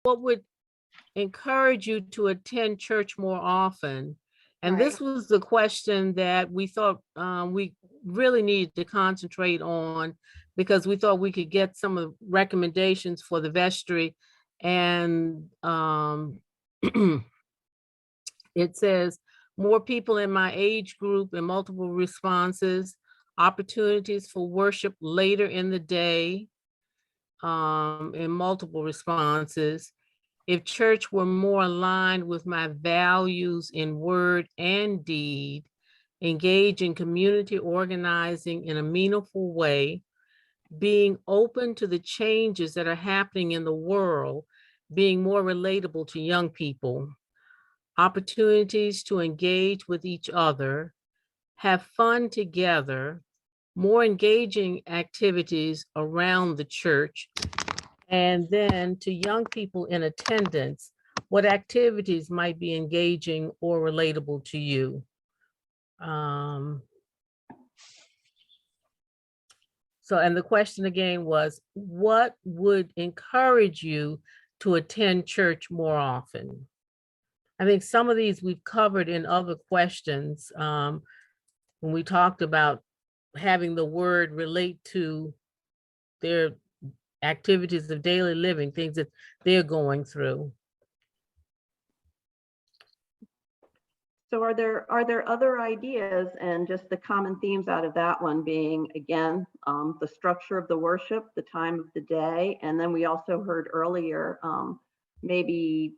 what would encourage you to attend church more often? And Right. this was the question that we thought we really needed to concentrate on, because we thought we could get some of the recommendations for the vestry. And it says, more people in my age group and multiple responses, opportunities for worship later in the day, in multiple responses. If church were more aligned with my values in word and deed, engage in community organizing in a meaningful way, being open to the changes that are happening in the world, being more relatable to young people, opportunities to engage with each other, have fun together, more engaging activities around the church. And then to young people in attendance, what activities might be engaging or relatable to you? So, and the question again was, what would encourage you to attend church more often? I think some of these we've covered in other questions when we talked about having the word relate to their activities of daily living, things that they're going through. So are there other ideas, and just the common themes out of that one being, again, the structure of the worship, the time of the day, and then we also heard earlier, maybe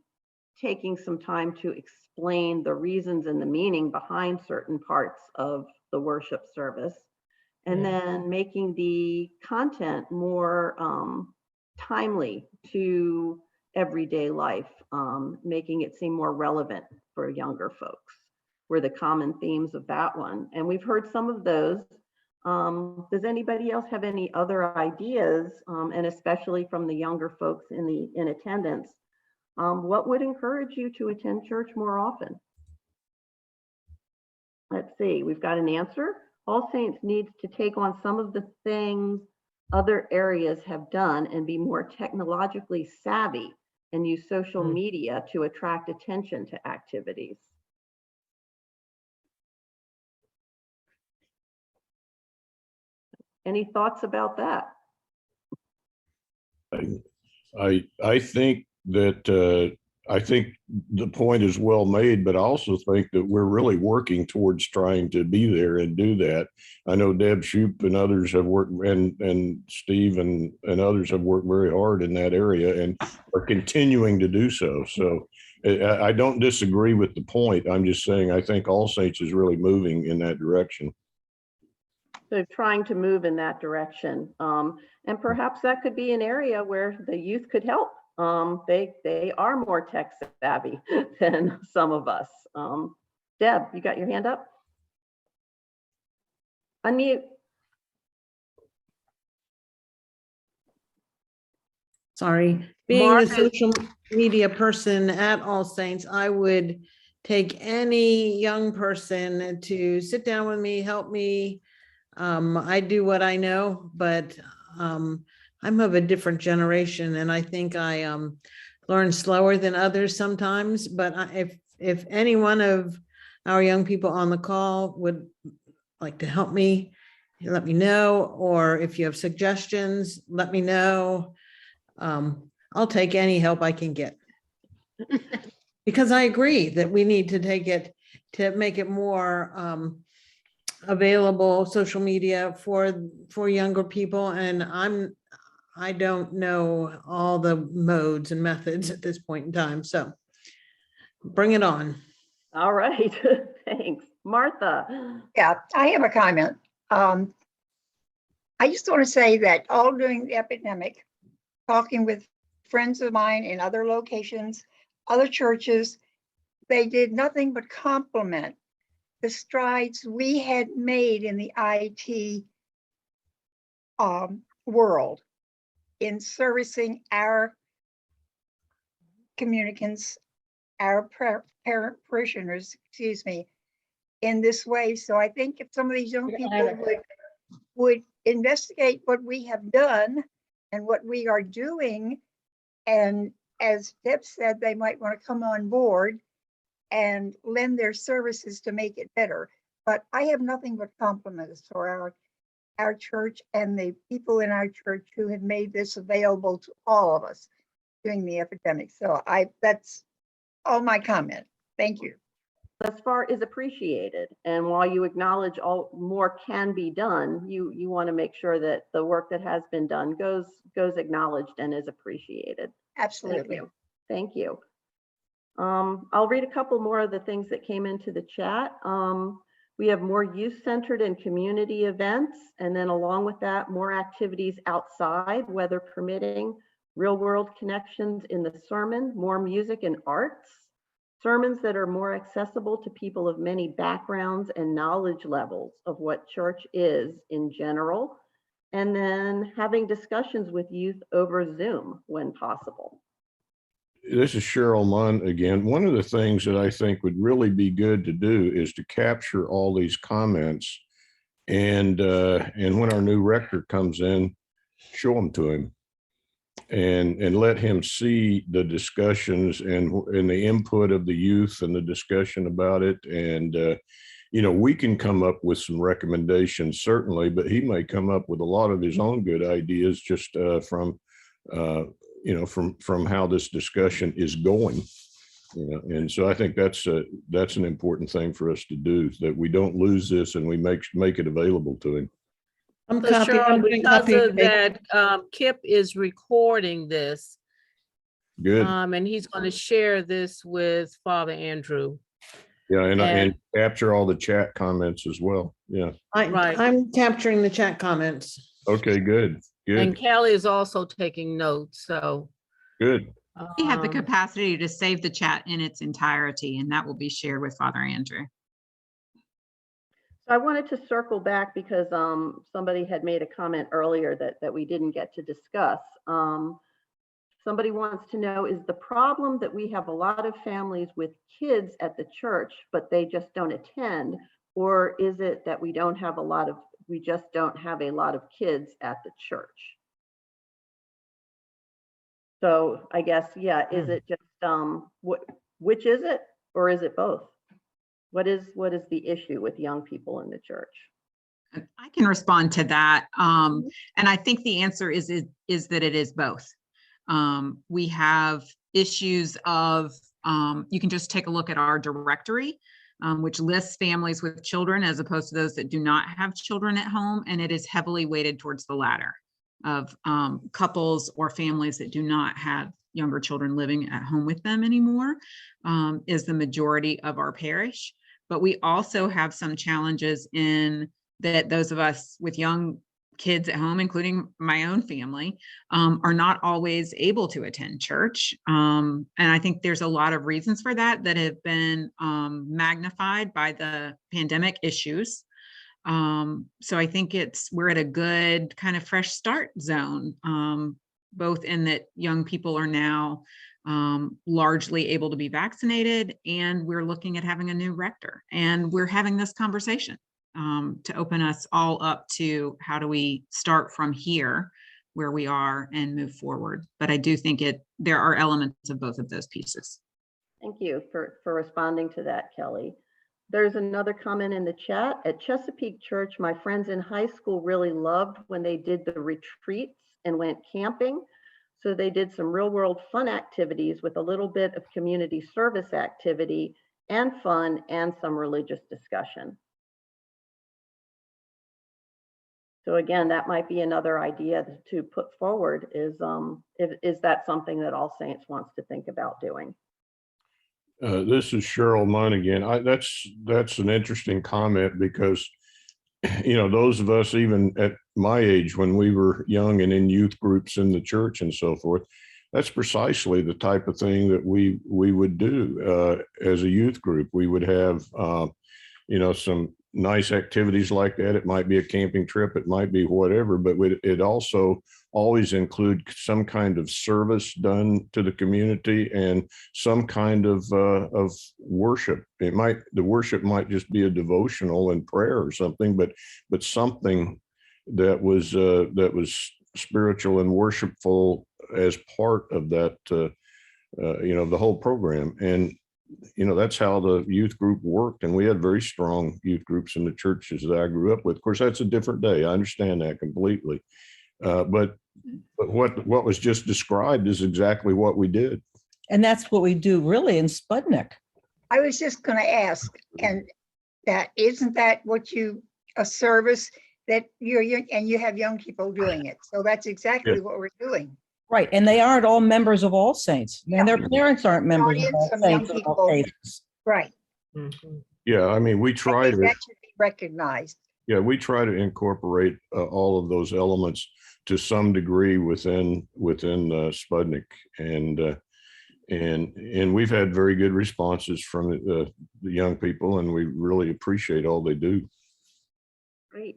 taking some time to explain the reasons and the meaning behind certain parts of the worship service, and then making the content more timely to everyday life, making it seem more relevant for younger folks, were the common themes of that one. And we've heard some of those. Does anybody else have any other ideas, and especially from the younger folks in attendance? What would encourage you to attend church more often? Let's see, we've got an answer. All Saints needs to take on some of the things other areas have done and be more technologically savvy and use social media to attract attention to activities. Any thoughts about that? I think that I think the point is well made, but I also think that we're really working towards trying to be there and do that. I know Deb Shoup and others have worked, and Steve and others have worked very hard in that area and are continuing to do so. So I don't disagree with the point. I'm just saying I think All Saints is really moving in that direction. So trying to move in that direction. And perhaps that could be an area where the youth could help. They are more tech savvy than some of us. Deb, you got your hand up? Unmute. Sorry. Being the social media person at All Saints, I would take any young person to sit down with me, help me. I do what I know, but I'm of a different generation, and I think I learn slower than others sometimes. But if any one of our young people on the call would like to help me, let me know. Or if you have suggestions, let me know. I'll take any help I can get. Because I agree that we need to take it to make it more available, social media for younger people. And I don't know all the modes and methods at this point in time. So bring it on. All right, thanks. Martha. Yeah, I have a comment. I just want to say that all during the epidemic, talking with friends of mine in other locations, other churches, they did nothing but compliment the strides we had made in the IT world in servicing our communicants, our parishioners, excuse me, in this way. So I think if some of these young people would investigate what we have done and what we are doing, and as Deb said, they might want to come on board and lend their services to make it better. But I have nothing but compliments for our church and the people in our church who have made this available to all of us during the epidemic. So that's all my comment. Thank you. Thus far is appreciated. And while you acknowledge all more can be done, you want to make sure that the work that has been done goes acknowledged and is appreciated. Absolutely. Thank you. I'll read a couple more of the things that came into the chat. We have more youth-centered and community events, and then along with that, more activities outside, weather permitting, real-world connections in the sermon, more music and arts, sermons that are more accessible to people of many backgrounds and knowledge levels of what church is in general, and then having discussions with youth over Zoom when possible. This is Cheryl Munn again. One of the things that I think would really be good to do is to capture all these comments, and when our new rector comes in, show them to him and let him see the discussions and the input of the youth and the discussion about it. And we can come up with some recommendations certainly, but he may come up with a lot of his own good ideas just from how this discussion is going. And so I think that's an important thing for us to do, that we don't lose this and we make it available to him. I'm So copying. Cheryl, I'm doing because copy of and paste. that, Kip is recording this, Good. and he's going to share this with Father Andrew. Yeah, and And- capture all the chat comments as well. Yeah. Right. I'm capturing the chat comments. Okay, good. And Good. Kelly is also taking notes, so. Good. We have the um, capacity to save the chat in its entirety, and that will be shared with Father Andrew. So I wanted to circle back because somebody had made a comment earlier that we didn't get to discuss. Somebody wants to know, is the problem that we have a lot of families with kids at the church, but they just don't attend? Or is it that we just don't have a lot of kids at the church? So I guess, yeah, is it just, which is it, or is it both? What is the issue with young people in the church? I can respond to that. And I think the answer is that it is both. We have issues of, you can just take a look at our directory, which lists families with children as opposed to those that do not have children at home. And it is heavily weighted towards the latter of couples or families that do not have younger children living at home with them anymore, is the majority of our parish. But we also have some challenges in that those of us with young kids at home, including my own family, are not always able to attend church. And I think there's a lot of reasons for that have been magnified by the pandemic issues. So I think we're at a good kind of fresh start zone, both in that young people are now largely able to be vaccinated, and we're looking at having a new rector, and we're having this conversation to open us all up to how do we start from here where we are and move forward. But I do think there are elements of both of those pieces. Thank you for responding to that, Kelly. There's another comment in the chat. At Chesapeake Church, my friends in high school really loved when they did the retreats and went camping. So they did some real world fun activities with a little bit of community service activity and fun and some religious discussion. So again, that might be another idea to put forward is that something that All Saints wants to think about doing? This is Cheryl Munn again. That's an interesting comment because, those of us even at my age when we were young and in youth groups in the church and so forth, that's precisely the type of thing that we would do as a youth group. We would have, some nice activities like that. It might be a camping trip, it might be whatever, but it also always include some kind of service done to the community and some kind of worship. The worship might just be a devotional and prayer or something, but something that was spiritual and worshipful as part of that the whole program. And, that's how the youth group worked. And we had very strong youth groups in the churches that I grew up with. Of course, that's a different day. I understand that completely. But what was just described is exactly what we did. And that's what we do really in Sputnik. I was just going to ask, and isn't that a service that you have young people doing it? So that's exactly what we're doing. Right. And they aren't all members of All Saints. And their parents aren't members of All Some young Saints. in people. all cases. Right. Yeah, I mean, we I try think to. that should be recognized. Yeah, we try to incorporate all of those elements to some degree within Sputnik, and we've had very good responses from the young people, and we really appreciate all they do. Great.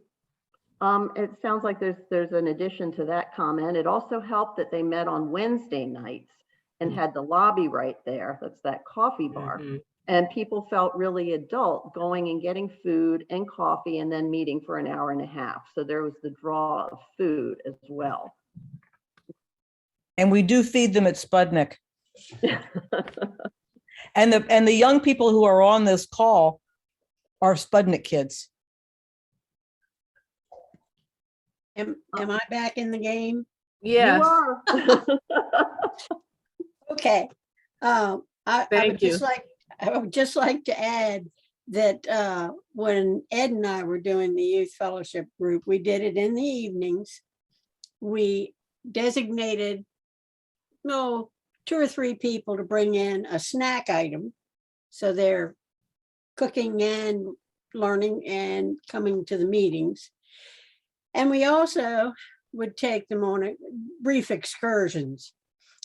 It sounds like there's an addition to that comment. It also helped that they met on Wednesday nights and had the lobby right there. That's that coffee bar. And people felt really adult going and getting food and coffee and then meeting for an hour and a half. So there was the draw of food as well. And we do feed them at Sputnik. And the young people who are on this call are Sputnik kids. Am I back in the game? Yes. You are. Okay. I Thank you. would just like to add that when Ed and I were doing the youth fellowship group, we did it in the evenings. We designated, 2 or 3 people to bring in a snack item. So they're cooking and learning and coming to the meetings. And we also would take them on brief excursions.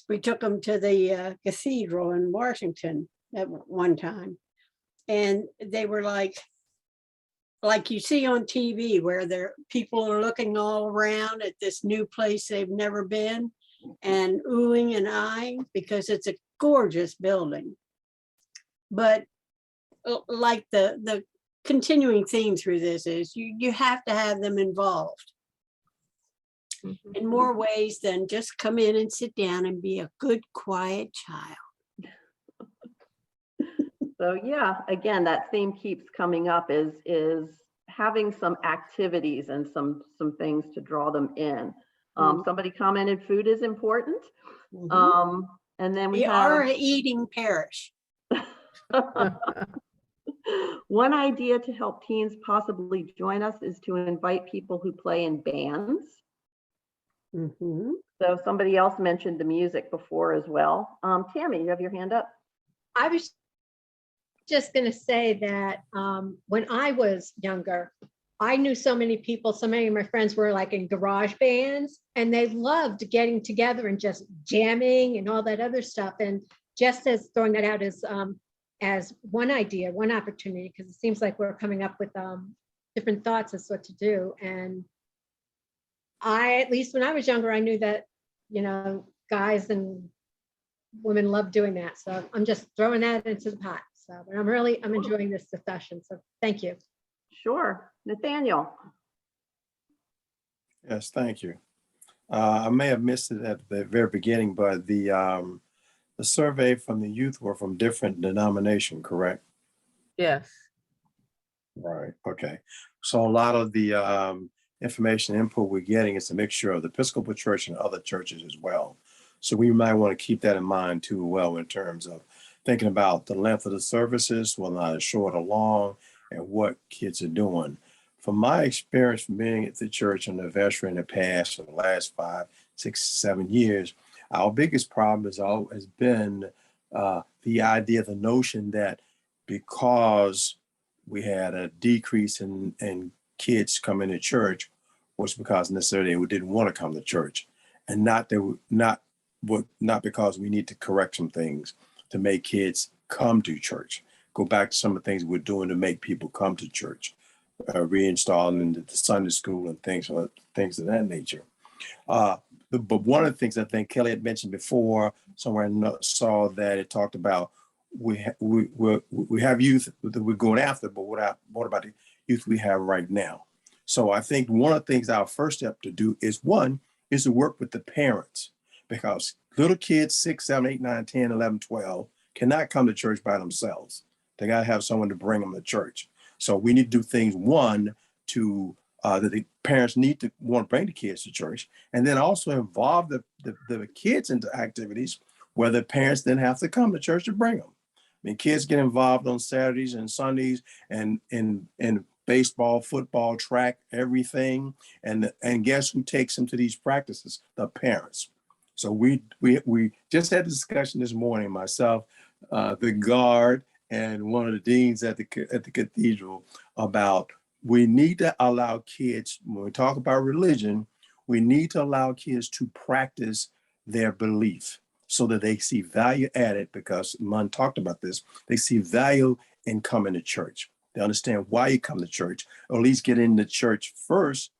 We took them to the cathedral in Washington at one time. And they were like you see on TV, where people are looking all around at this new place they've never been and oohing and eyeing because it's a gorgeous building. But like the continuing theme through this is you have to have them involved in more ways than just come in and sit down and be a good, quiet child. So yeah, again, that theme keeps coming up is having some activities and some things to draw them in. Somebody commented food is important. And then we are an eating parish. One idea to help teens possibly join us is to invite people who play in bands. So somebody else mentioned the music before as well. Tammy, you have your hand up. I was just going to say that when I was younger, I knew so many people, so many of my friends were like in garage bands, and they loved getting together and just jamming and all that other stuff. And just as throwing that out as one idea, one opportunity, because it seems like we're coming up with different thoughts as what to do. And at least when I was younger, I knew that, guys and women love doing that. So I'm just throwing that into the pot. So, but I'm enjoying this discussion. So thank you. Sure. Nathaniel. Yes, thank you. I may have missed it at the very beginning, but the survey from the youth were from different denomination, correct? Yes. Right. Okay. So a lot of the information input we're getting is a mixture of the Episcopal Church and other churches as well. So we might want to keep that in mind too, well, in terms of thinking about the length of the services, whether or not it's short or long, and what kids are doing. From my experience from being at the church and the vestry in the past for the last 5, 6, 7 years, our biggest problem has always been the idea, the notion that because we had a decrease in kids coming to church was because necessarily they didn't want to come to church, and not because we need to correct some things to make kids come to church. Go back to some of the things we're doing to make people come to church, reinstalling the Sunday school and things of that nature. But one of the things I think Kelly had mentioned before, somewhere I saw that it talked about we have youth that we're going after, but what about the youth we have right now? So I think one of the things our first step to do is to work with the parents, because Little kids, 6, 7, 8, 9, 10, 11, 12, cannot come to church by themselves. They got to have someone to bring them to church. So we need to do things, one, to that the parents need to want to bring the kids to church, and then also involve the kids into activities where the parents then have to come to church to bring them. I mean, kids get involved on Saturdays and Sundays and in baseball, football, track, everything. And guess who takes them to these practices? The parents. So we just had a discussion this morning, myself, the guard, and one of the deans at the cathedral, about we need to allow kids, when we talk about religion, we need to allow kids to practice their belief so that they see value added, because Mun talked about this, they see value in coming to church. They understand why you come to church, or at least get into church first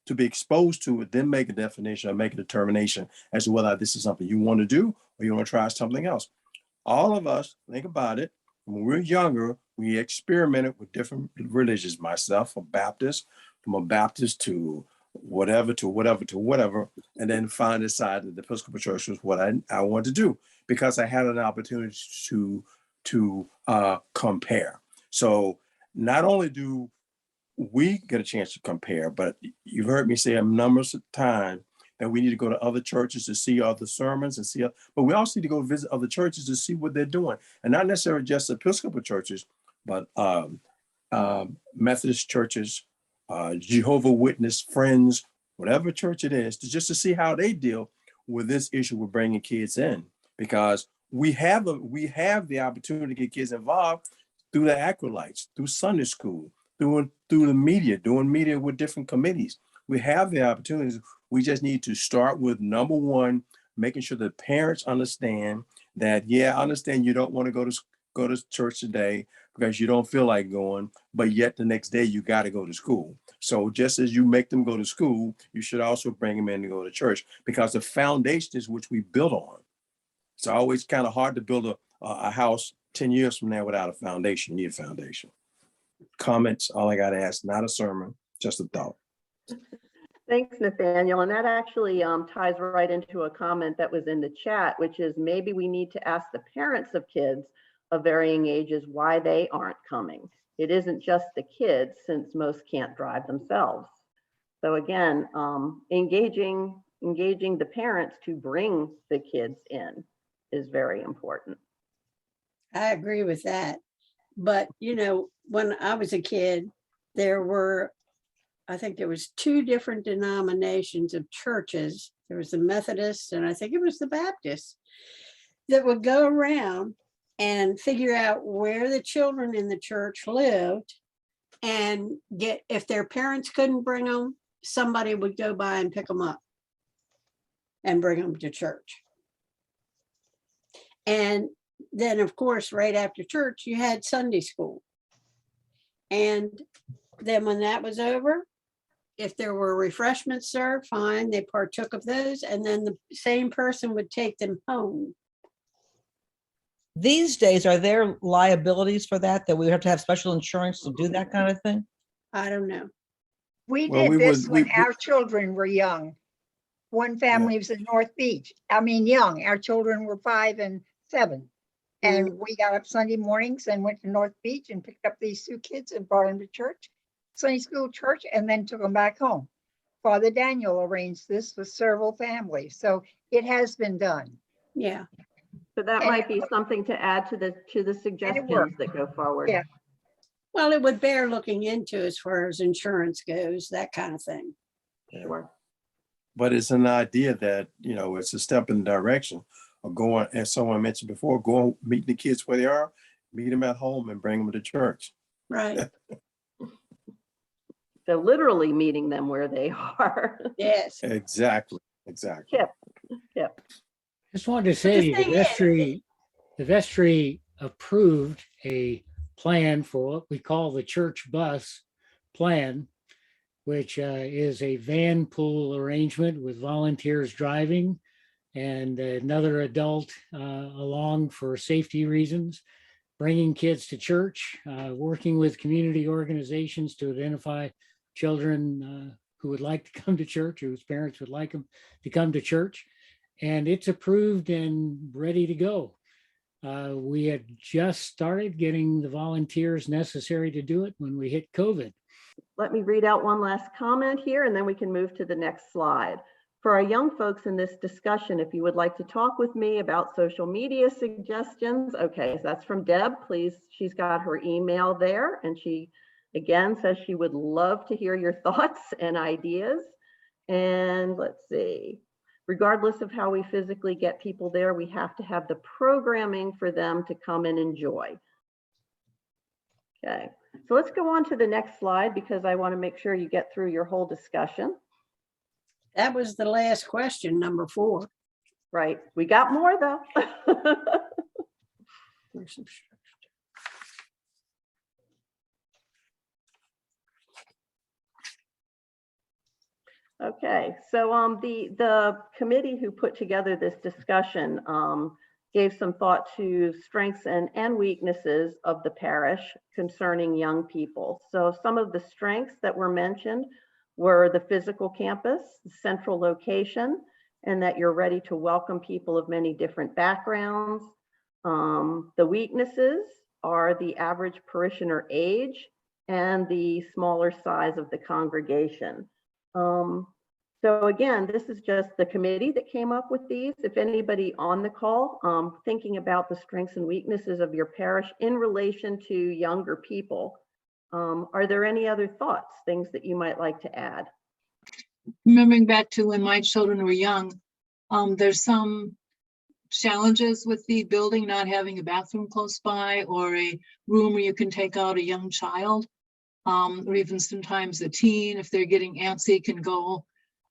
to be exposed to it, then make a definition or make a determination as to whether this is something you want to do or you want to try something else. All of us, think about it, when we were younger, we experimented with different religions. Myself, a Baptist, from a Baptist to whatever, and then finally decided that the Episcopal Church was what I wanted to do, because I had an opportunity to compare. So not only do we get a chance to compare, but you've heard me say a number of times that we need to go to other churches to see other sermons and see, but we also need to go visit other churches to see what they're doing, and not necessarily just Episcopal churches, but Methodist churches, Jehovah Witness, Friends, whatever church it is, just to see how they deal with this issue with bringing kids in, because we have the opportunity to get kids involved through the acolytes, through Sunday school, through the media, doing media with different committees. We have the opportunities. We just need to start with number one, making sure that parents understand that, yeah, I understand you don't want to go to church today because you don't feel like going, but yet the next day you got to go to school. So just as you make them go to school, you should also bring them in to go to church, because the foundation is which we build on. It's always kind of hard to build a house 10 years from now without a foundation. You need a foundation. Comments, all I got to ask, not a sermon, just a thought. Thanks, Nathaniel. And that actually ties right into a comment that was in the chat, which is maybe we need to ask the parents of kids of varying ages why they aren't coming. It isn't just the kids, since most can't drive themselves. So again, engaging the parents to bring the kids in is very important. I agree with that. But, you know, when I was a kid, I think there was 2 different denominations of churches. There was the Methodist, and I think it was the Baptist, that would go around and figure out where the children in the church lived, and if their parents couldn't bring them, somebody would go by and pick them up and bring them to church. And then, of course, right after church, you had Sunday school. And then when that was over, if there were refreshments served, fine, they partook of those, and then the same person would take them home. These days, are there liabilities for that we have to have special insurance to do that kind of thing? I don't know. We Well, did this when our children were young. One family was in North Beach. I mean, young. Our children were 5 and 7. And we got up Sunday mornings and went to North Beach and picked up these 2 kids and brought them to church, Sunday school church, and then took them back home. Father Daniel arranged this with several families. So it has been done. Yeah. So that might be something to add to the suggestions that go forward. Yeah. Well, it would bear looking into as far as insurance goes, that kind of thing. Sure. But it's an idea that, you know, it's a step in the direction of going, as someone mentioned before, going, meet the kids where they are, meet them at home and bring them to church. Right. So literally meeting them where they are. Yes. Exactly. Yep. Just wanted to say the thing the vestry approved a plan for what we call the church bus plan, which is a van pool arrangement with volunteers driving and another adult along for safety reasons, bringing kids to church, working with community organizations to identify children who would like to come to church, whose parents would like them to come to church. and it's approved and ready to go. We had just started getting the volunteers necessary to do it when we hit COVID. Let me read out one last comment here, and then we can move to the next slide. For our young folks in this discussion, if you would like to talk with me about social media suggestions, okay, so that's from Deb, please. She's got her email there, and she again says she would love to hear your thoughts and ideas. And let's see, regardless of how we physically get people there, we have to have the programming for them to come and enjoy. Okay, so let's go on to the next slide because I want to make sure you get through your whole discussion. That was the last question, number 4. Right, we got more though. Okay, so the committee who put together this discussion gave some thought to strengths and weaknesses of the parish concerning young people. So some of the strengths that were mentioned were the physical campus, the central location, and that you're ready to welcome people of many different backgrounds. The weaknesses are the average parishioner age and the smaller size of the congregation. So again, this is just the committee that came up with these. If anybody on the call thinking about the strengths and weaknesses of your parish in relation to younger people, are there any other thoughts, things that you might like to add? Remembering back to when my children were young, there's some challenges with the building not having a bathroom close by or a room where you can take out a young child, or even sometimes a teen, if they're getting antsy, can go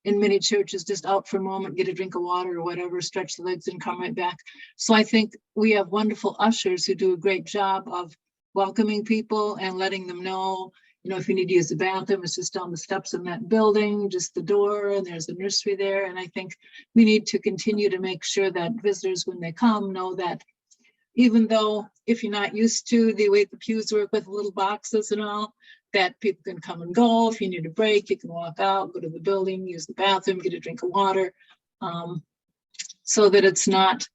in many churches just out for a moment, get a drink of water or whatever, stretch the legs and come right back. So I think we have wonderful ushers who do a great job of welcoming people and letting them know, you know, if you need to use the bathroom, it's just down the steps in that building, just the door, and there's a nursery there. And I think we need to continue to make sure that visitors, when they come, know that even though if you're not used to the way the pews work with little boxes and all, that people can come and go. If you need a break, you can walk out, go to the building, use the bathroom, get a drink of water, so that it's not,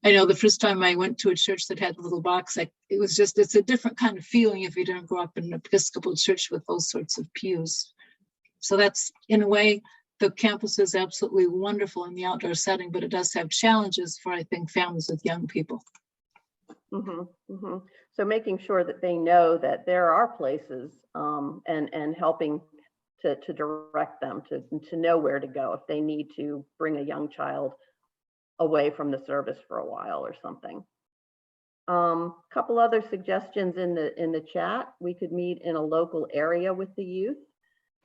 I know the first time I went to a church that had a little box, it's a different kind of feeling if you don't grow up in an Episcopal church with those sorts of pews. So that's, in a way, the campus is absolutely wonderful in the outdoor setting, but it does have challenges for, I think, families with young people. So making sure that they know that there are places and helping to direct them to know where to go if they need to bring a young child away from the service for a while or something. Couple other suggestions in the chat. We could meet in a local area with the youth,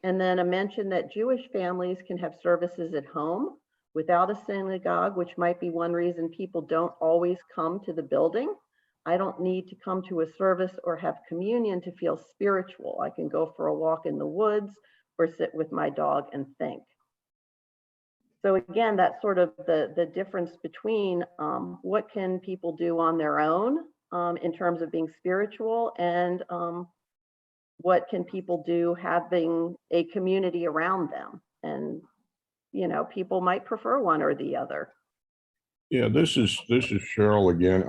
and then a mention that Jewish families can have services at home without a synagogue, which might be one reason people don't always come to the building. I don't need to come to a service or have communion to feel spiritual. I can go for a walk in the woods or sit with my dog and think. So again, that's sort of the difference between what can people do on their own in terms of being spiritual, and what can people do having a community around them. And, you know, people might prefer one or the other. Yeah, this is Cheryl again.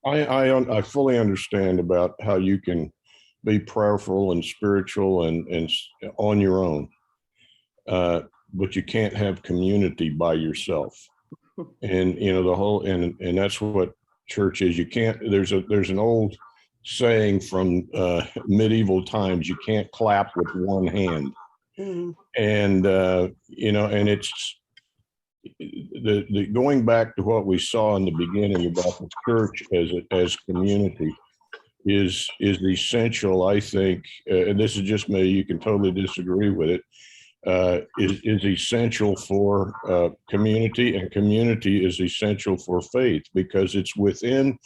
I fully understand about how you can be prayerful and spiritual and on your own, but you can't have community by yourself. And you know the whole and that's what church is. You can't. There's an old saying from medieval times: you can't clap with one hand. And you know, and it's. The going back to what we saw in the beginning about the church as community is essential, I think, and this is just me, you can totally disagree with it, is essential for community, and community is essential for faith, because it's within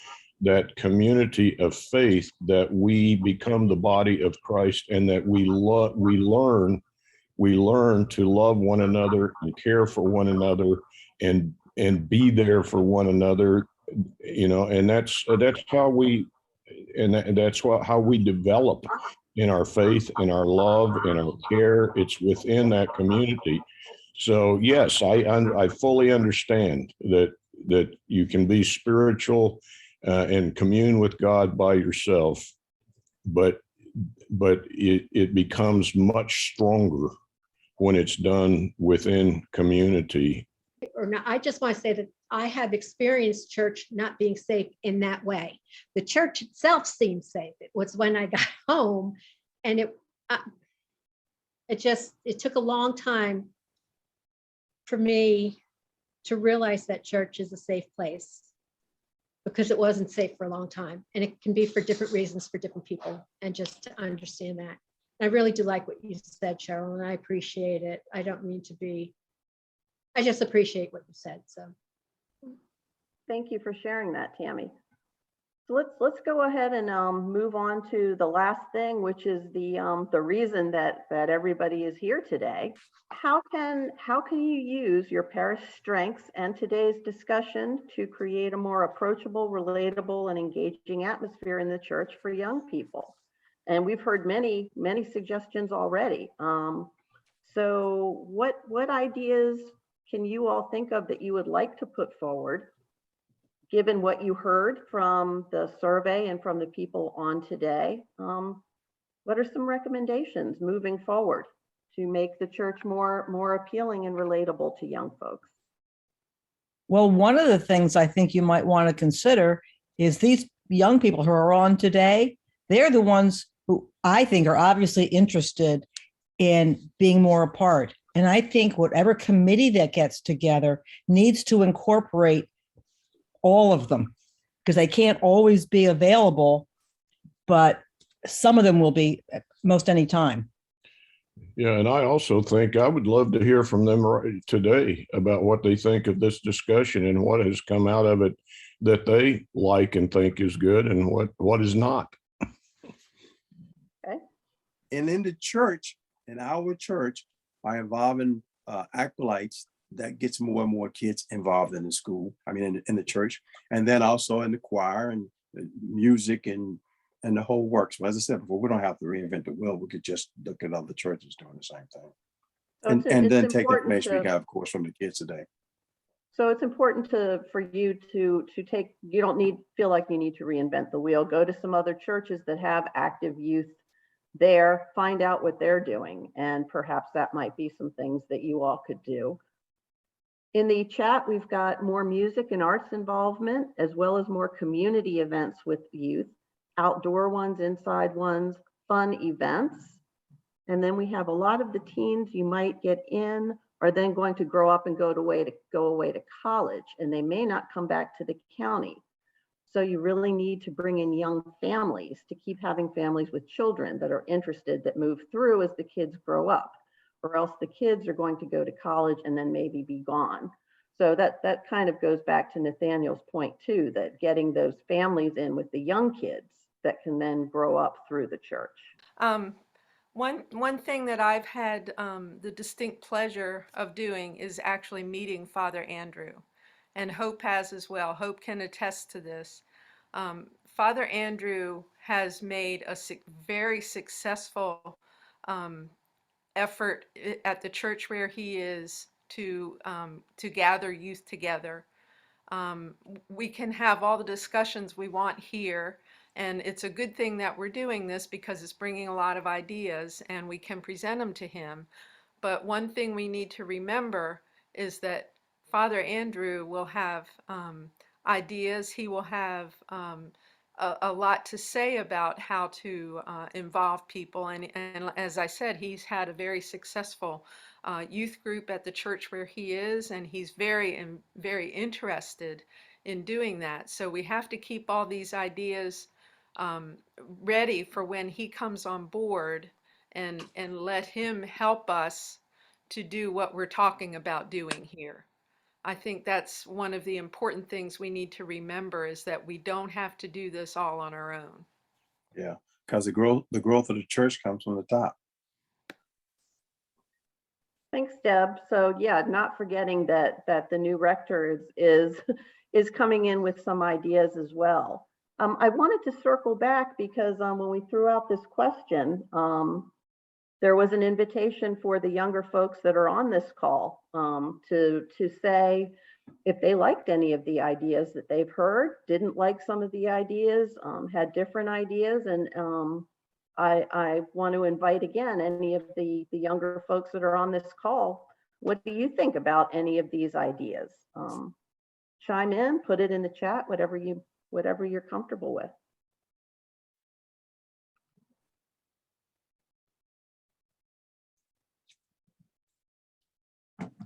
that community of faith that we become the body of Christ, and that we learn to love one another and care for one another and be there for one another, you know, and that's how we, how we develop in our faith, in our love, in our care. It's within that community. So yes, I fully understand that you can be spiritual and commune with God by yourself, but it becomes much stronger when it's done within community. Or not, I just want to say that I have experienced church not being safe in that way. The church itself seemed safe. It was when I got home, and it took a long time for me to realize that church is a safe place, because it wasn't safe for a long time, and it can be for different reasons for different people, and just to understand that. I really do like what you said, Cheryl, and I appreciate it. I don't mean to be, I just appreciate what you said, so. Thank you for sharing that, Tammy. So let's go ahead and move on to the last thing, which is the reason that everybody is here today. How can you use your parish strengths and today's discussion to create a more approachable, relatable, and engaging atmosphere in the church for young people? And we've heard many suggestions already. So what ideas can you all think of that you would like to put forward, given what you heard from the survey and from the people on today? What are some recommendations moving forward to make the church more appealing and relatable to young folks? Well, one of the things I think you might want to consider is these young people who are on today, they're the ones who I think are obviously interested in being more a part. And I think whatever committee that gets together needs to incorporate all of them, because they can't always be available, but some of them will be at most any time. Yeah, and I also think I would love to hear from them today about what they think of this discussion and what has come out of it that they like and think is good, and what is not. Okay. And in the church, in our church, by involving acolytes, that gets more and more kids involved in the school, I mean, in the church, and then also in the choir and music and the whole works. But as I said before, we don't have to reinvent the wheel. We could just look at other churches doing the same thing. So And then take the information we have, of course, from the kids today. So it's important for you to take, you don't feel like you need to reinvent the wheel. Go to some other churches that have active youth there, find out what they're doing, and perhaps that might be some things that you all could do. In the chat, we've got more music and arts involvement, as well as more community events with youth, outdoor ones, inside ones, fun events. And then we have a lot of the teens you might get in are then going to grow up and go away to college, and they may not come back to the county. So you really need to bring in young families to keep having families with children that are interested, that move through as the kids grow up, or else the kids are going to go to college and then maybe be gone. So that kind of goes back to Nathaniel's point too, that getting those families in with the young kids that can then grow up through the church. One thing that I've had the distinct pleasure of doing is actually meeting Father Andrew, and Hope has as well. Hope can attest to this. Father Andrew has made a very successful effort at the church where he is to gather youth together. We can have all the discussions we want here, and it's a good thing that we're doing this because it's bringing a lot of ideas and we can present them to him. But one thing we need to remember is that Father Andrew will have ideas. He will have a lot to say about how to involve people. And as I said, he's had a very successful youth group at the church where he is, and he's very interested in doing that. So we have to keep all these ideas ready for when he comes on board, and let him help us to do what we're talking about doing here. I think that's one of the important things we need to remember, is that we don't have to do this all on our own. Yeah, because the growth of the church comes from the top. Thanks, Deb. So yeah, not forgetting that the new rector is coming in with some ideas as well. I wanted to circle back because when we threw out this question, there was an invitation for the younger folks that are on this call to say if they liked any of the ideas that they've heard, didn't like some of the ideas, had different ideas. And I want to invite again any of the younger folks that are on this call. What do you think about any of these ideas? Chime in, put it in the chat, whatever you're comfortable with.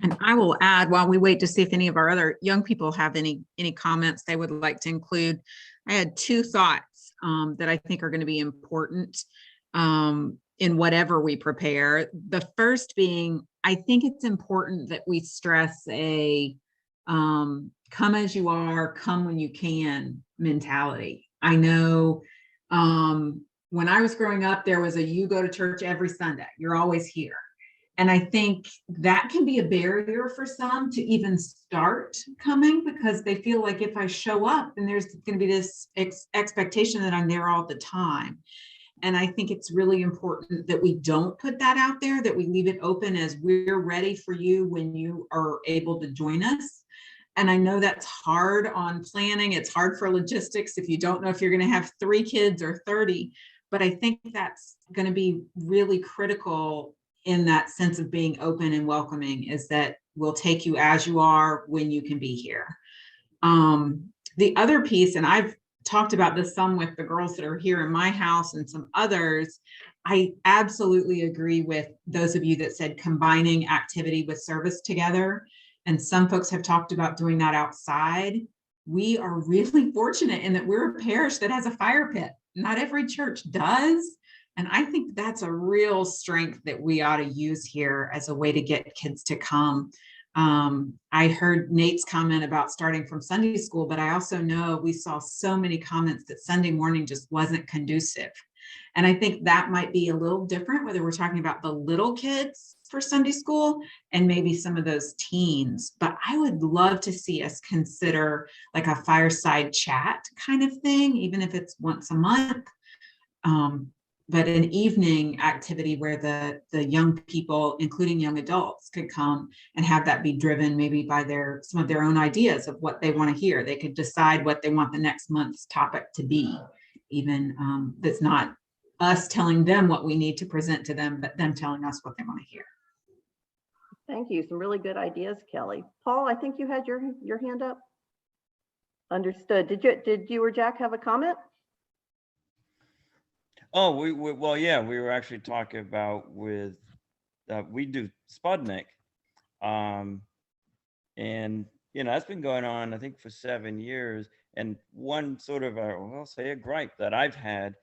And I will add, while we wait to see if any of our other young people have any comments they would like to include, I had two thoughts that I think are going to be important in whatever we prepare. The first being, I think it's important that we stress a come as you are, come when you can mentality. I know when I was growing up, there was a you go to church every Sunday, you're always here. And I think that can be a barrier for some to even start coming, because they feel like if I show up, then there's going to be this expectation that I'm there all the time. And I think it's really important that we don't put that out there, that we leave it open as we're ready for you when you are able to join us. And I know that's hard on planning. It's hard for logistics if you don't know if you're going to have 3 kids or 30. But I think that's going to be really critical in that sense of being open and welcoming, is that we'll take you as you are when you can be here. The other piece, and I've talked about this some with the girls that are here in my house and some others, I absolutely agree with those of you that said combining activity with service together. And some folks have talked about doing that outside. We are really fortunate in that we're a parish that has a fire pit. Not every church does. And I think that's a real strength that we ought to use here as a way to get kids to come. I heard Nate's comment about starting from Sunday school, but I also know we saw so many comments that Sunday morning just wasn't conducive. And I think that might be a little different, whether we're talking about the little kids for Sunday school and maybe some of those teens. But I would love to see us consider like a fireside chat kind of thing, even if it's once a month. But an evening activity where the young people, including young adults, could come and have that be driven maybe by some of their own ideas of what they want to hear. They could decide what they want the next month's topic to be, even that's not us telling them what we need to present to them, but them telling us what they want to hear. Thank you. Some really good ideas, Kelly. Paul, I think you had your hand up. Understood. Did you or Jack have a comment? Oh, well, yeah, we were actually talking about with, we do Sputnik. And, that's been going on, I think, for 7 years. And one sort of, I'll say a gripe that I've had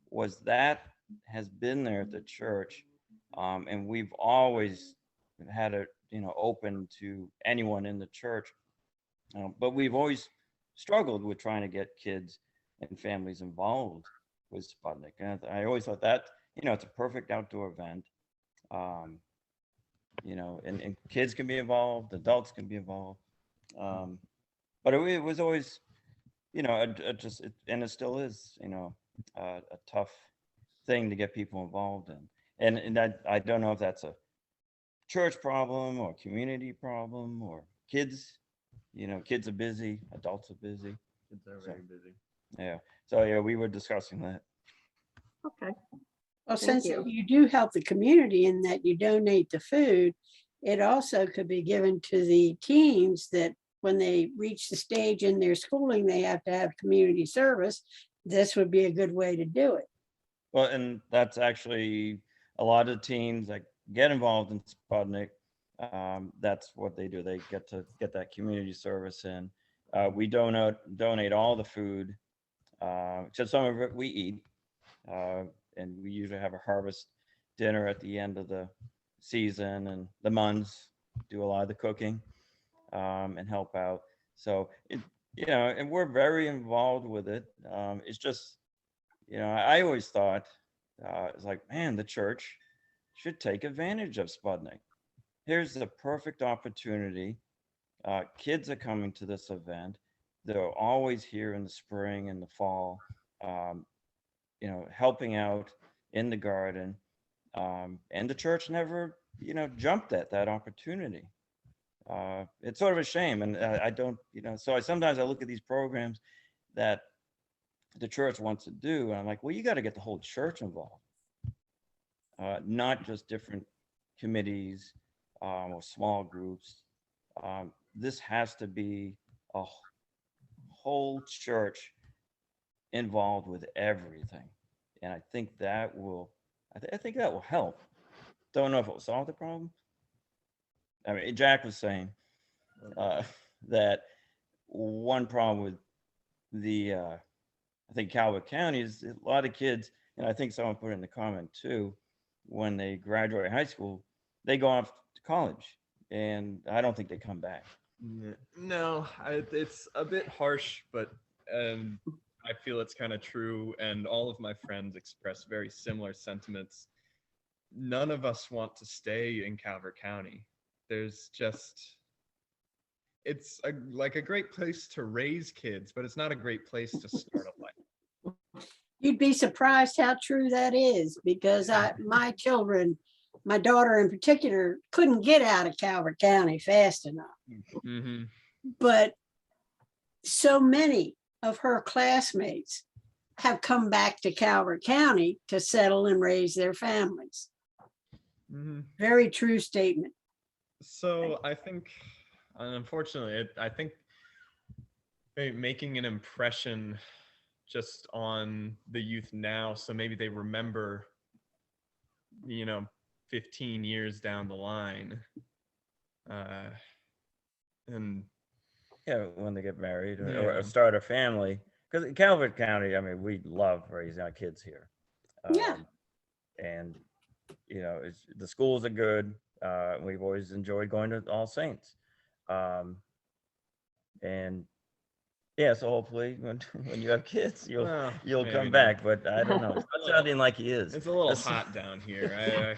was that has been there at the church. And we've always had it, open to anyone in the church. But we've always struggled with trying to get kids and families involved with Sputnik. And I always thought that, it's a perfect outdoor event. And kids can be involved, adults can be involved. But it was always, and it still is, a tough thing to get people involved in. And that, I don't know if that's a church problem or community problem or kids, kids are busy, adults are busy. Kids are very busy. Yeah. So yeah, we were discussing that. Okay. Well, since you do help the community in that you donate the food, it also could be given to the teens that when they reach the stage in their schooling, they have to have community service. This would be a good way to do it. Well, and that's actually a lot of teens that get involved in Sputnik. That's what they do. They get to get that community service in. We donate all the food. So some of it we eat. And we usually have a harvest dinner at the end of the season, and the Muns do a lot of the cooking and help out. So and we're very involved with it. It's just, I always thought it's like, man, the church should take advantage of Sputnik. Here's the perfect opportunity. Kids are coming to this event. They're always here in the spring and the fall. Helping out in the garden. And the church never, jumped at that opportunity. It's sort of a shame. And I don't, so sometimes I look at these programs that the church wants to do, and I'm like, well, you got to get the whole church involved, not just different committees or small groups. This has to be a whole church involved with everything, and I think that will, I think that will help. Don't know if it will solve the problem. I mean, Jack was saying that one problem with the I think Calvert County is a lot of kids, and I think someone put it in the comment too, when they graduate high school, they go off to college, and I don't think they come back. No, it's a bit harsh, but I feel it's kind of true, and all of my friends express very similar sentiments. None of us want to stay in Calvert County. There's just, it's like a great place to raise kids, but it's not a great place to start a life. You'd be surprised how true that is, because my children, my daughter in particular, couldn't get out of Calvert County fast enough. Mm-hmm. But so many of her classmates have come back to Calvert County to settle and raise their families. Mm-hmm. Very true statement. So I think, unfortunately, I think making an impression just on the youth now, so maybe they remember, 15 years down the line, and Yeah, when they get married Yeah. or start a family. Because in Calvert County, I mean, we love raising our kids here. Yeah. And, the schools are good. We've always enjoyed going to All Saints. And yeah, so hopefully when you have kids, Well, you'll maybe come not. back. But I don't know. It's not sounding like he is. It's a little hot down here.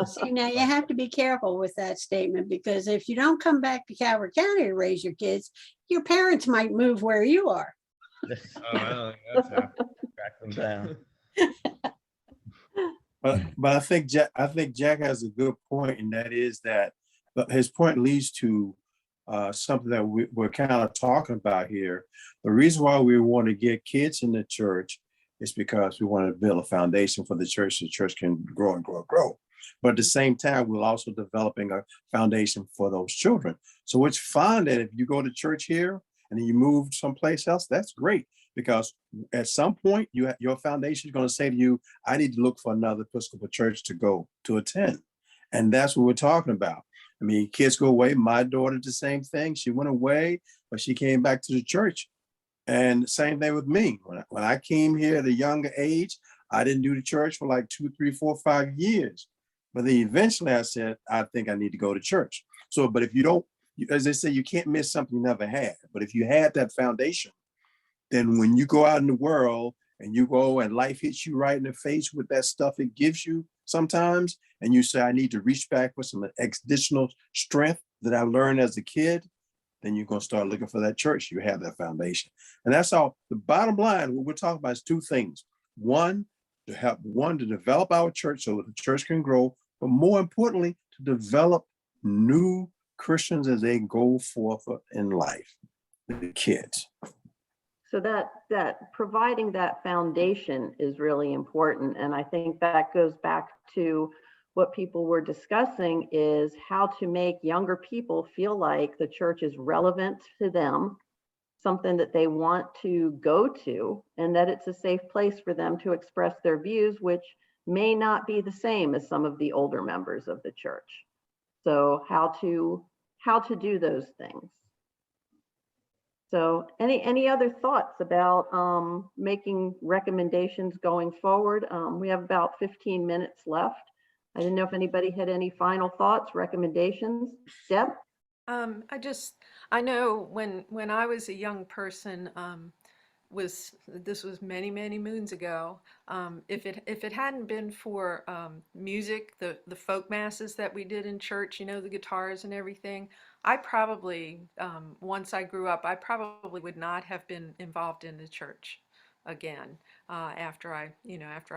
See, now you have to be careful with that statement, because if you don't come back to Calvert County to raise your kids, your parents might move where you are. I don't think that's happening. Track them down. But I think Jack has a good point, and that is that his point leads to something that we're kind of talking about here. The reason why we want to get kids in the church is because we want to build a foundation for the church so the church can grow and grow and grow. But at the same time, we're also developing a foundation for those children. So it's fine that if you go to church here and then you move someplace else, that's great. Because at some point, your foundation is going to say to you, I need to look for another Episcopal church to go to attend. And that's what we're talking about. I mean, kids go away. My daughter did the same thing. She went away, but she came back to the church. And same thing with me. When I came here at a younger age, I didn't do the church for like 2, 3, 4, 5 years. But then eventually I said, I think I need to go to church. So, but if you don't, as they say, you can't miss something you never had. But if you had that foundation, then when you go out in the world and you go and life hits you right in the face with that stuff it gives you sometimes, and you say, I need to reach back with some additional strength that I learned as a kid, then you're going to start looking for that church. You have that foundation. And that's all. The bottom line, what we're talking about is two things. One, to develop our church so that the church can grow, but more importantly, to develop new Christians as they go forth in life, the kids. So that providing that foundation is really important. And I think that goes back to what people were discussing, is how to make younger people feel like the church is relevant to them, something that they want to go to, and that it's a safe place for them to express their views, which may not be the same as some of the older members of the church. So how to do those things. So any other thoughts about making recommendations going forward? We have about 15 minutes left. I didn't know if anybody had any final thoughts, recommendations. Deb? I know when I was a young person, this was many, many moons ago. If it hadn't been for music, the folk masses that we did in church, the guitars and everything, I probably, once I grew up, I probably would not have been involved in the church again after I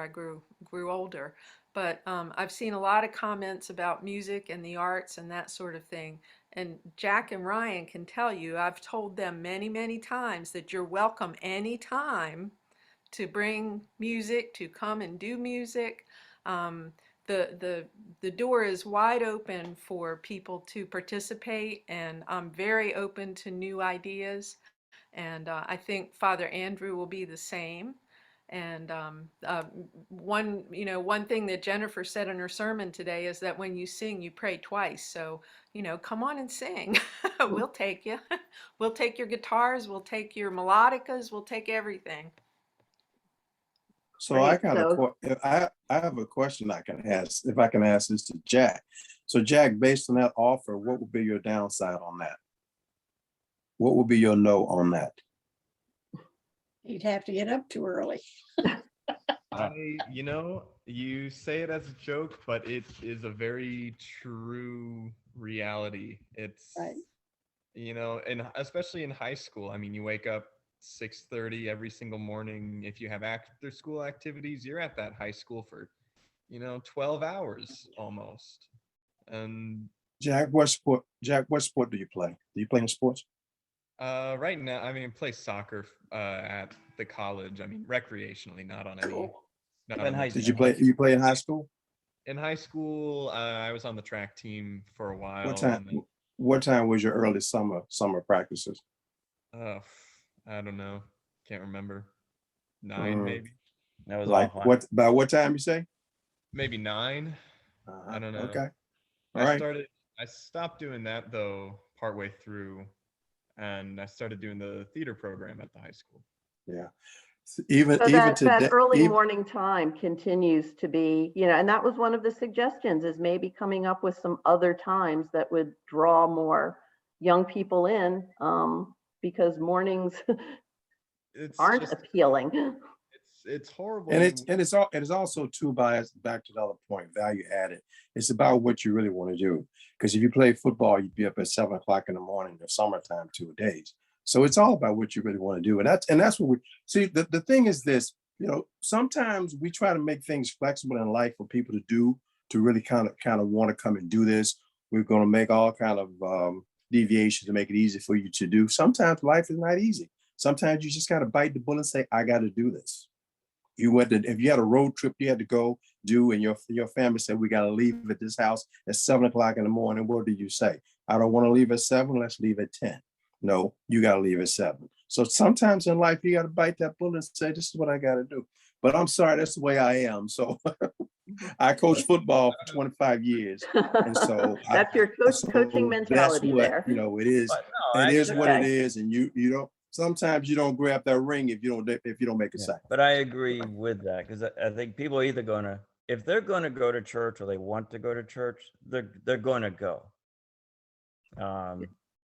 grew older. But I've seen a lot of comments about music and the arts and that sort of thing. And Jack and Ryan can tell you, I've told them many, many times that you're welcome anytime to bring music, to come and do music. Um, the door is wide open for people to participate, and I'm very open to new ideas. And I think Father Andrew will be the same. And one thing that Jennifer said in her sermon today is that when you sing, you pray twice. So, come on and sing. We'll take you. We'll take your guitars. We'll take your melodicas. We'll take everything. So I Great. got I have a question I can ask, if I can ask this to Jack. So Jack, based on that offer, what would be your downside on that? What would be your no on that? You'd have to get up too early. You say it as a joke, but it is a very true reality. It's, Right. and especially in high school, I mean, you wake up 6:30 every single morning. If you have after school activities, you're at that high school for, 12 hours almost. And Jack, what sport do you play? Do you play in sports? right now, I mean, play soccer at the college. I mean, recreationally, not on any. Not on the Did you play in high school? In high school, I was on the track team for a while. What time was your early summer practices? I don't know. Can't remember. 9 maybe. That was Like offline. by what time you say? Maybe 9. I don't know. Okay. All right. I stopped doing that though partway through, and I started doing the theater program at the high school. Yeah. Even So that today, early morning time continues to be, and that was one of the suggestions, is maybe coming up with some other times that would draw more young people in, because mornings aren't appealing. It's horrible. and it's also too biased. Back to the other point, value added. It's about what you really want to do. Because if you play football, you'd be up at 7 o'clock in the morning in the summertime 2 days. So it's all about what you really want to do. And that's what we see. The thing is this, sometimes we try to make things flexible in life for people to do, to really kind of want to come and do this. We're going to make all kind of deviations to make it easy for you to do. Sometimes life is not easy. Sometimes you just got to bite the bullet and say, I got to do this. If you had a road trip you had to go do, and your family said, we got to leave at this house at 7 o'clock in the morning, what do you say? I don't want to leave at 7, let's leave at 10. No, you got to leave at 7. So sometimes in life, you got to bite that bullet and say, this is what I got to do. But I'm sorry, that's the way I am. So I coached football for 25 years. And so that's your coaching mentality there. It is. It is what it is. And you don't, sometimes you don't grab that ring if you don't make a sacrifice. But I agree with that, because I think people are either if they're going to go to church or they want to go to church, they're going to go.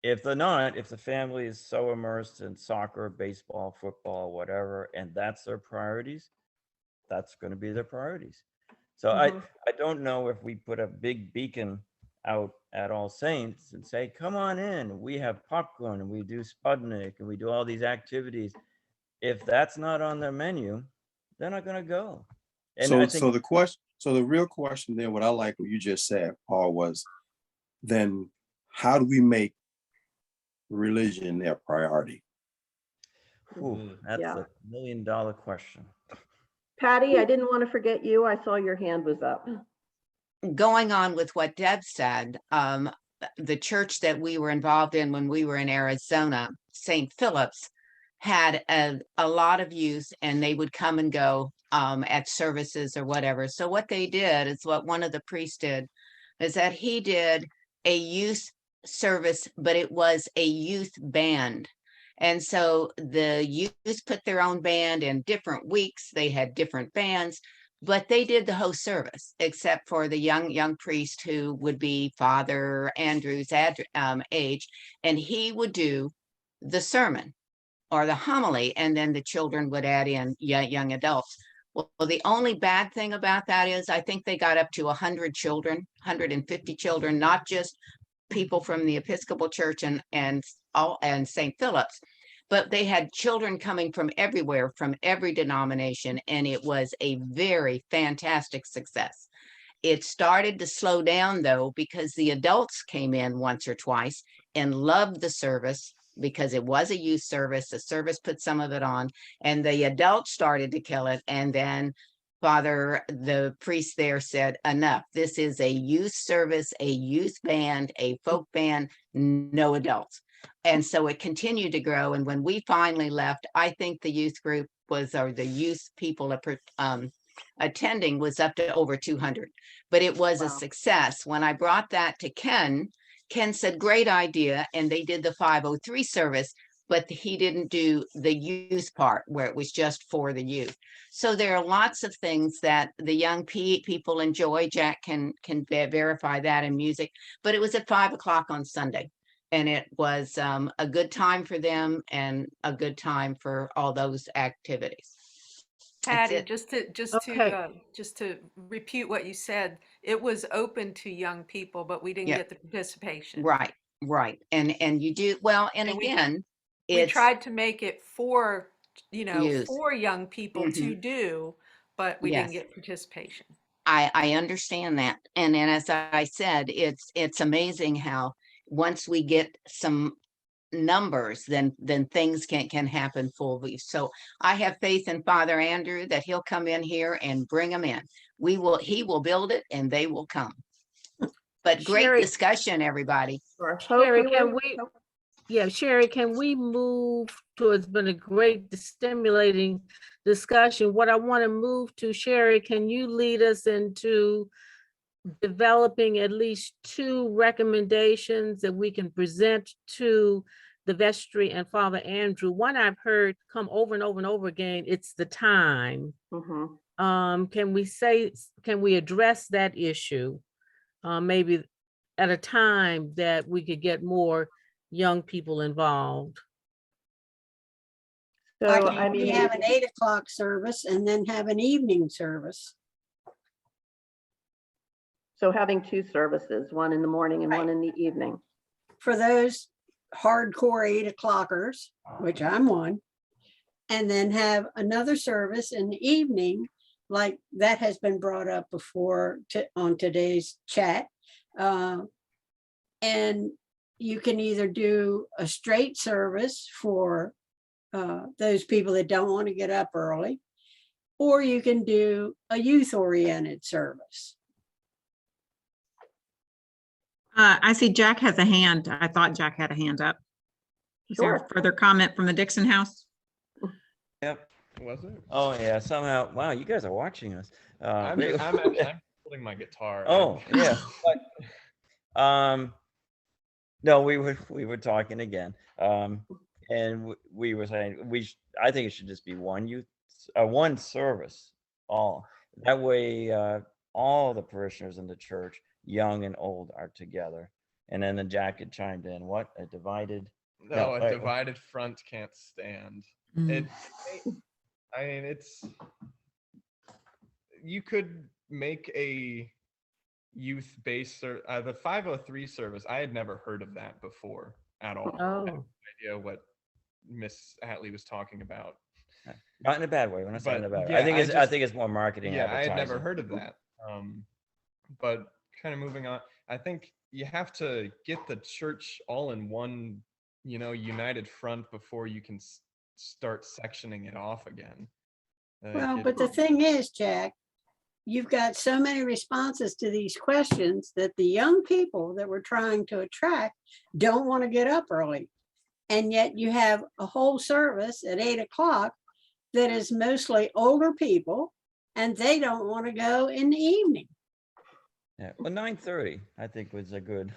If they're not, if the family is so immersed in soccer, baseball, football, whatever, and that's their priorities, that's going to be their priorities. So I don't know if we put a big beacon out at All Saints and say, come on in, we have popcorn and we do Sputnik and we do all these activities. If that's not on their menu, they're not going to go. And so the real question then, what I like what you just said, Paul, was then how do we make religion their priority? That's a $1 million question. Patty, I didn't want to forget you. I saw your hand was up. Going on with what Deb said, the church that we were involved in when we were in Arizona, St. Philip's, had a lot of youth, and they would come and go at services or whatever. So what they did is what one of the priests did, is that he did a youth service, but it was a youth band. And so the youth put their own band in different weeks. They had different bands, but they did the whole service, except for the young priest, who would be Father Andrew's age, and he would do the sermon or the homily, and then the children would add in young adults. Well, the only bad thing about that is I think they got up to 100 children, 150 children, not just people from the Episcopal Church and St. Philip's, but they had children coming from everywhere, from every denomination, and it was a very fantastic success. It started to slow down though, because the adults came in once or twice and loved the service because it was a youth service. The service put some of it on, and the adults started to kill it. And then the priest there said, enough. This is a youth service, a youth band, a folk band, no adults. And so it continued to grow. And when we finally left, I think the youth group or the youth people attending was up to over 200, but it was a success. When I brought that to Ken said, great idea. And they did the 503 service, but he didn't do the youth part where it was just for the youth. So there are lots of things that the young people enjoy. Jack can verify that in music, but it was at 5 o'clock on Sunday. And it was a good time for them and a good time for all those activities. Patty, just Okay. to repeat what you said, it was open to young people, but we didn't Yeah. get the participation. Right. And you do well. And again, we tried to make it for youth. for young people to do, but we didn't get participation. I understand that. And as I said, it's amazing how once we get some numbers, then things can happen fully. So I have faith in Father Andrew that he'll come in here and bring them in. He will build it and they will come. But great Sherry, discussion, everybody. Sherry, Sherry, can we move to, it's been a great stimulating discussion. What I want to move to, Sherry, can you lead us into developing at least 2 recommendations that we can present to the vestry and Father Andrew? One I've heard come over and over and over again, it's the time. Can we address that issue? Maybe at a time that we could get more young people involved. So I mean, we have an 8 o'clock service and then have an evening service. So having 2 services, one in the morning and one in the evening. For those hardcore 8 o'clockers, which I'm one, and then have another service in the evening, like that has been brought up before on today's chat. And you can either do a straight service for those people that don't want to get up early, or you can do a youth-oriented service. I see Jack has a hand. I thought Jack had a hand up. Is there a further comment from the Dixon House? Yep. Was it? Oh yeah, somehow. Wow, you guys are watching us. I'm holding my guitar. Oh yeah. No, we were talking again. And we were saying I think it should just be one service. All that way, all the parishioners in the church, young and old, are together. And then the Jack had chimed in. What a divided. No, a divided front can't stand. Mm. You could make a youth-based the 503 service. I had never heard of that before at all. I had no idea what Miss Hatley was talking about. Not in a bad way. When I say in a bad way, Yeah, I think it's more marketing. Yeah, I advertising. had never heard of that. But kind of moving on, I think you have to get the church all in one, united front before you can start sectioning it off again. Well, but the thing is, Jack, you've got so many responses to these questions that the young people that we're trying to attract don't want to get up early. And yet you have a whole service at 8 o'clock that is mostly older people, and they don't want to go in the evening. Yeah, well, 9:30 I think was a good.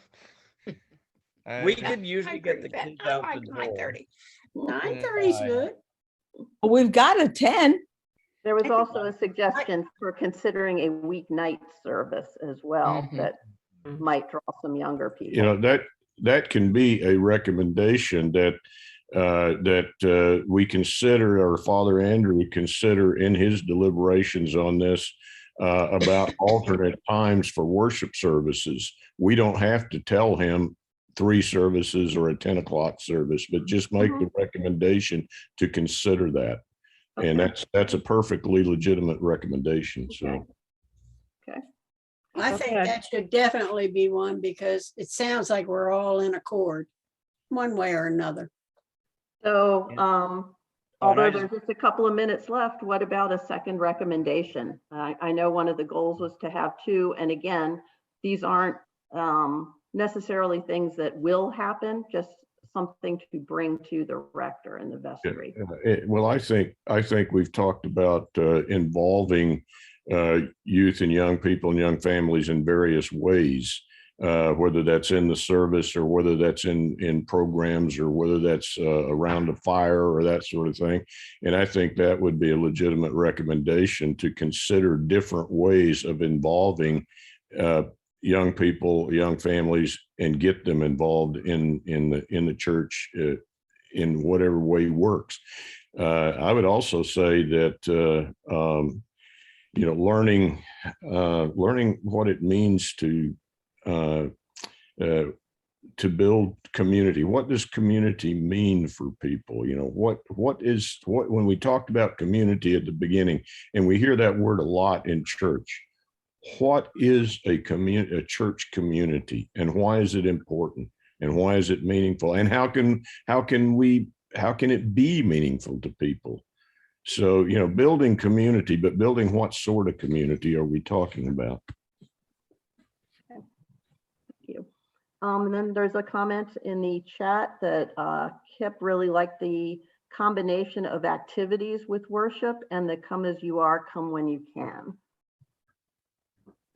We could usually get the kids out the door. 9:30 is good. We've got a 10. There was also a suggestion for considering a weeknight service as well that might draw some younger people. That can be a recommendation that we consider, or Father Andrew consider in his deliberations on this, about alternate times for worship services. We don't have to tell him 3 services or a 10 o'clock service, but just make the recommendation to consider that. And that's a perfectly legitimate recommendation. So. Okay. I think Okay. that should definitely be one because it sounds like we're all in accord, one way or another. So, Oh, and I although just- there's just a couple of minutes left, what about a second recommendation? I know one of the goals was to have two, and again, these aren't necessarily things that will happen, just something to bring to the rector and the vestry. Well, I think we've talked about involving youth and young people and young families in various ways, whether that's in the service or whether that's in programs or whether that's around a fire or that sort of thing. And I think that would be a legitimate recommendation to consider different ways of involving young people, young families, and get them involved in the church in whatever way works. I would also say that learning what it means to build community. What does community mean for people? What when we talked about community at the beginning, and we hear that word a lot in church. What is a church community, and why is it important, and why is it meaningful, and how can it be meaningful to people? So, building community, but building what sort of community are we talking about? Thank you. And then there's a comment in the chat that Kip really liked the combination of activities with worship and the come as you are, come when you can.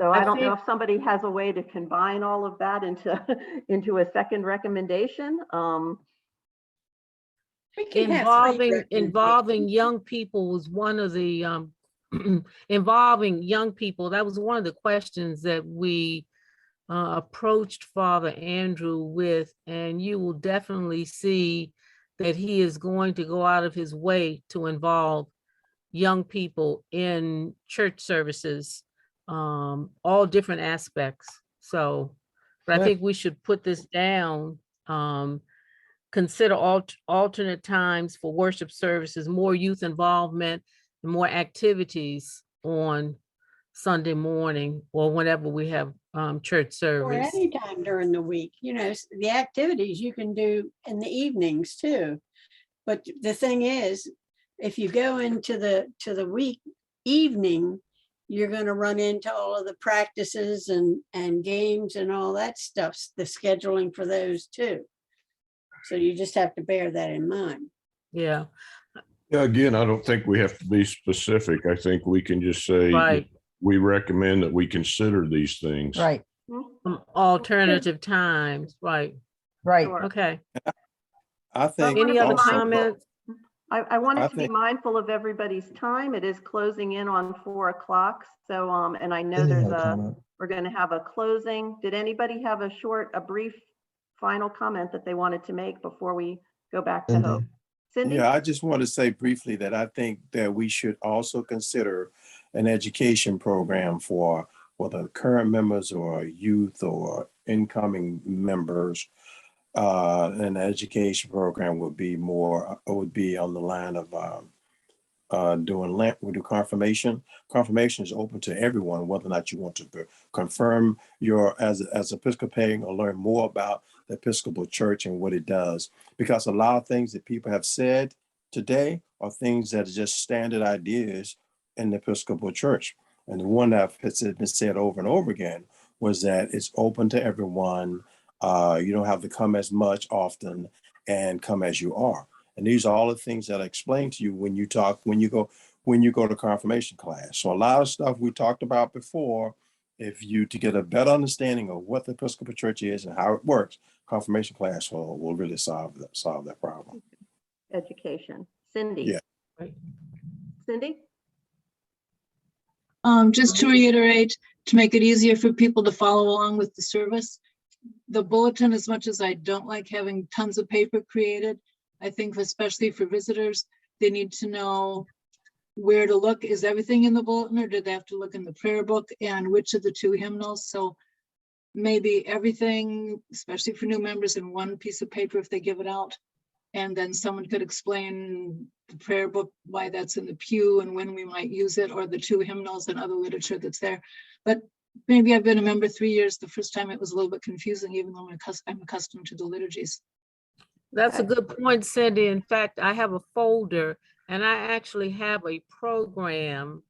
So I don't know if somebody has a way to combine all of that into a second recommendation. We can have three Involving young people was one of the involving young people. That was one of the questions that we approached Father Andrew with, and you will definitely see that he is going to go out of his way to involve young people in church services, all different aspects. So, but I think we should put this down. Consider alternate times for worship services, more youth involvement, and more activities on Sunday morning or whenever we have church Or service. anytime during the week, the activities you can do in the evenings too. But the thing is, if you go into the week evening, you're going to run into all of the practices and games and all that stuff, the scheduling for those too. So you just have to bear that in mind. Yeah. Again, I don't think we have to be specific. I think we can just say Right. we recommend that we consider these things. Right, Alternative times, right. right. Sure. Okay. I think Any other also- comments? I wanted I to be think- mindful of everybody's time. It is closing in on 4 o'clock. So, and I know we're going to have a closing. Did anybody have a brief final comment that they wanted to make before we go back to Hope? Cindy? Yeah, I just want to say briefly that I think that we should also consider an education program for whether current members or youth or incoming members. An education program would be on the line of we do confirmation. Confirmation is open to everyone, whether or not you want to confirm as Episcopalian or learn more about the Episcopal Church and what it does. Because a lot of things that people have said today are things that are just standard ideas in the Episcopal Church. And the one that has been said over and over again was that it's open to everyone. You don't have to come as much often and come as you are. And these are all the things that I explain to you when you go to confirmation class. So a lot of stuff we talked about before, to get a better understanding of what the Episcopal Church is and how it works, confirmation class will really solve that problem. Education. Cindy? Yeah. Cindy? Just to reiterate, to make it easier for people to follow along with the service, the bulletin, as much as I don't like having tons of paper created, I think especially for visitors, they need to know where to look. Is everything in the bulletin, or did they have to look in the prayer book, and which of the 2 hymnals? So maybe everything, especially for new members, in one piece of paper if they give it out. And then someone could explain the prayer book, why that's in the pew and when we might use it, or the 2 hymnals and other literature that's there. But maybe I've been a member 3 years. The first time it was a little bit confusing, even though I'm accustomed to the liturgies. That's a good point, Cindy. In fact, I have a folder and I actually have a program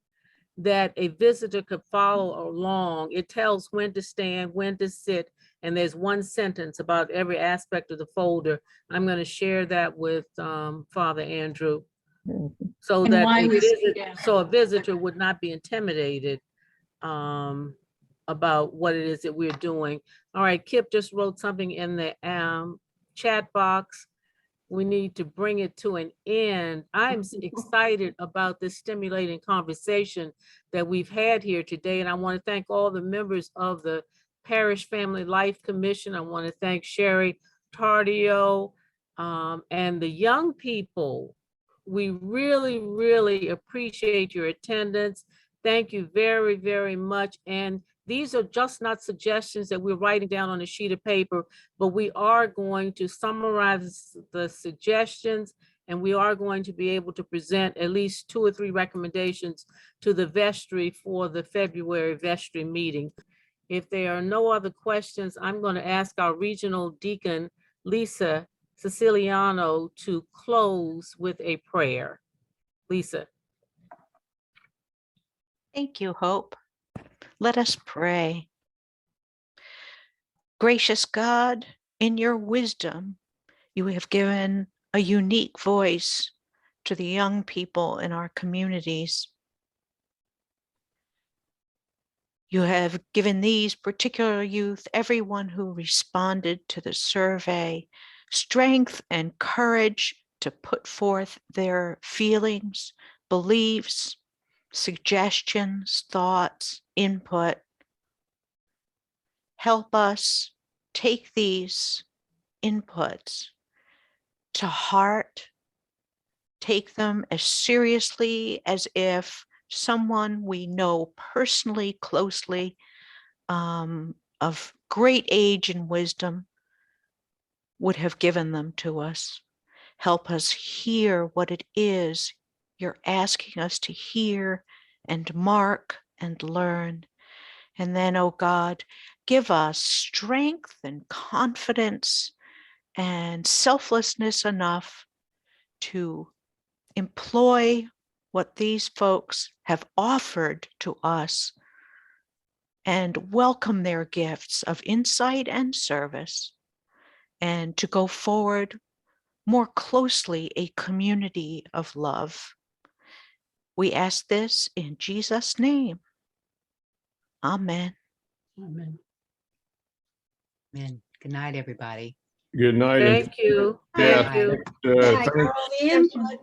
that a visitor could follow along. It tells when to stand, when to sit, and there's one sentence about every aspect of the folder. I'm going to share that with Father Andrew so And that why a we- visit, yeah. so a visitor would not be intimidated about what it is that we're doing. All right, Kip just wrote something in the chat box. We need to bring it to an end. I'm excited about this stimulating conversation that we've had here today. And I want to thank all the members of the Parish Family Life Commission. I want to thank Sherry Tardio and the young people. We really, really appreciate your attendance. Thank you very, very much. And these are just not suggestions that we're writing down on a sheet of paper, but we are going to summarize the suggestions and we are going to be able to present at least 2 or 3 recommendations to the vestry for the February vestry meeting. If there are no other questions, I'm going to ask our regional deacon, Lisa Siciliano, to close with a prayer. Lisa. Thank you, Hope. Let us pray. Gracious God, in your wisdom, you have given a unique voice to the young people in our communities. You have given these particular youth, everyone who responded to the survey, strength and courage to put forth their feelings, beliefs, suggestions, thoughts, input. Help us take these inputs to heart, take them as seriously as if someone we know personally, closely, of great age and wisdom would have given them to us. Help us hear what it is you're asking us to hear and mark and learn. And then, oh God, give us strength and confidence and selflessness enough to employ what these folks have offered to us and welcome their gifts of insight and service, and to go forward more closely a community of love. We ask this in Jesus' name. Amen. Amen. Amen. Good night, everybody. Good night. Thank you. Yeah, Thank you. thanks, All the input.